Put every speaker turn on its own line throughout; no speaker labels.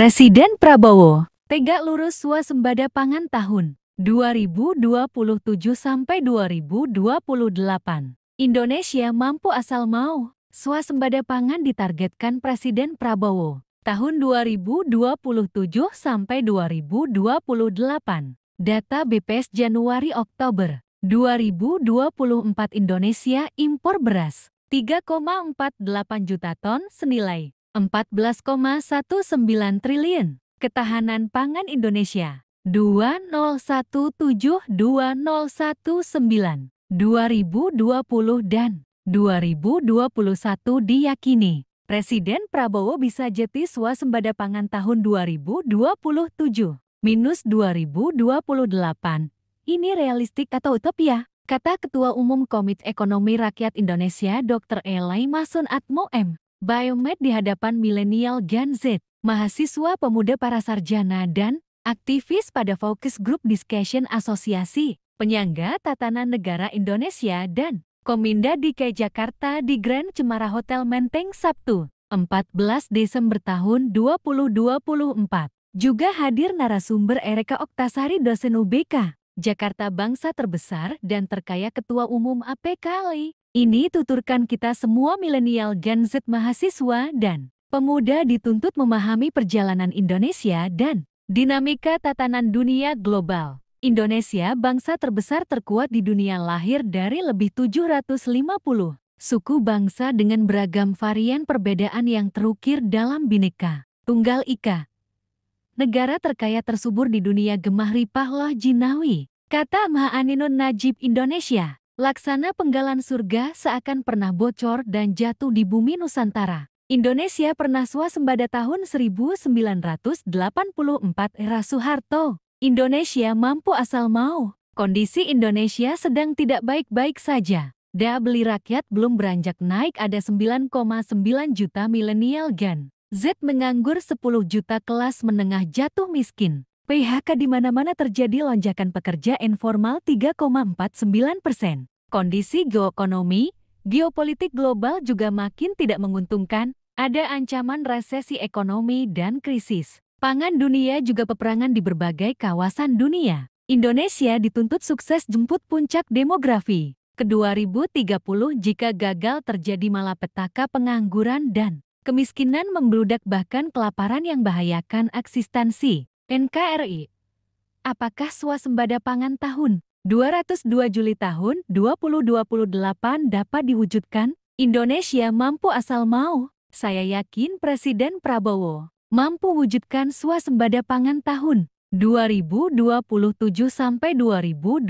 Presiden Prabowo, tegak lurus swasembada pangan tahun 2027 sampai 2028. Indonesia mampu asal mau. Swasembada pangan ditargetkan Presiden Prabowo tahun 2027 sampai 2028. Data BPS Januari-Oktober 2024, Indonesia impor beras 3,48 juta ton senilai 14,19 triliun. Ketahanan pangan Indonesia 2017-2019, 2020 dan 2021 diyakini Presiden Prabowo bisa jeti swasembada pangan tahun 2027 minus 2028. Ini realistik atau utopia? Kata Ketua Umum Komite Ekonomi Rakyat Indonesia Dr. Elai Masun Atmo M. Biomed di hadapan milenial Gen Z, mahasiswa pemuda para sarjana dan aktivis pada Focus Group Discussion Asosiasi Penyangga Tatanan Negara Indonesia dan Kominda DKI Jakarta di Grand Cemara Hotel Menteng Sabtu, 14 Desember tahun 2024. Juga hadir narasumber Ereka Oktasari, dosen UBK, Jakarta, bangsa terbesar dan terkaya, Ketua Umum APKLI. Ini tuturkan kita semua milenial Gen Z, mahasiswa dan pemuda dituntut memahami perjalanan Indonesia dan dinamika tatanan dunia global. Indonesia, bangsa terbesar terkuat di dunia, lahir dari lebih 750 suku bangsa dengan beragam varian perbedaan yang terukir dalam Bhinneka Tunggal Ika. Negara terkaya tersubur di dunia, gemah ripah loh jinawi. Kata Mahaninun Najib, Indonesia laksana penggalan surga seakan pernah bocor dan jatuh di bumi Nusantara. Indonesia pernah swasembada tahun 1984 era Soeharto. Indonesia mampu asal mau. Kondisi Indonesia sedang tidak baik-baik saja. Daya beli rakyat belum beranjak naik, ada 9,9 juta milenial Gen Z menganggur, 10 juta kelas menengah jatuh miskin. PHK di mana-mana terjadi, lonjakan pekerja informal 3,49%. Kondisi geoekonomi, geopolitik global juga makin tidak menguntungkan. Ada ancaman resesi ekonomi dan krisis pangan dunia, juga peperangan di berbagai kawasan dunia. Indonesia dituntut sukses jemput puncak demografi ke 2030. Jika gagal, terjadi malapetaka, pengangguran dan kemiskinan membludak, bahkan kelaparan yang bahayakan eksistensi NKRI. Apakah swasembada pangan tahun 202 Juli tahun 2028 dapat diwujudkan? Indonesia mampu asal mau. Saya yakin Presiden Prabowo mampu wujudkan swasembada pangan tahun 2027 sampai 2028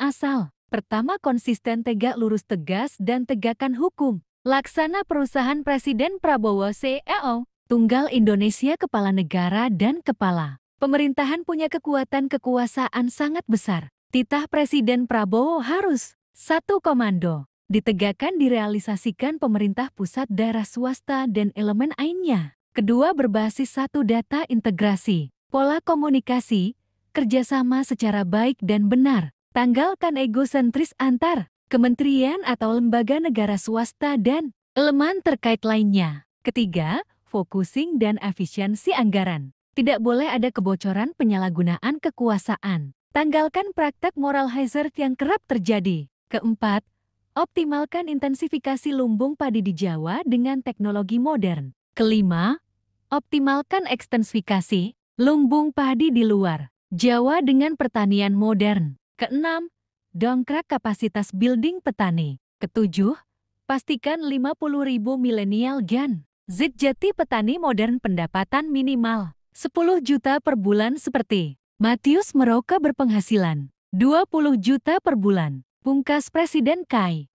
asal pertama konsisten, tegak lurus, tegas dan tegakkan hukum. Laksana perusahaan Presiden Prabowo CEO Tunggal Indonesia, kepala negara dan kepala pemerintahan punya kekuasaan sangat besar. Titah Presiden Prabowo harus satu komando, ditegakkan, direalisasikan pemerintah pusat, daerah, swasta dan elemen lainnya. Kedua, berbasis satu data, integrasi pola komunikasi, kerjasama secara baik dan benar. Tanggalkan egosentris antar kementerian atau lembaga negara, swasta dan elemen terkait lainnya. Ketiga, focusing dan efisiensi anggaran. Tidak boleh ada kebocoran, penyalahgunaan kekuasaan. Tanggalkan praktek moral hazard yang kerap terjadi. Keempat, optimalkan intensifikasi lumbung padi di Jawa dengan teknologi modern. Kelima, optimalkan ekstensifikasi lumbung padi di luar Jawa dengan pertanian modern. Keenam, dongkrak kapasitas building petani. Ketujuh, pastikan 50.000 milenial Gen Z jadi petani modern, pendapatan minimal 10 juta per bulan seperti Matius Meroka berpenghasilan 20 juta per bulan. Pungkas Presiden KAI.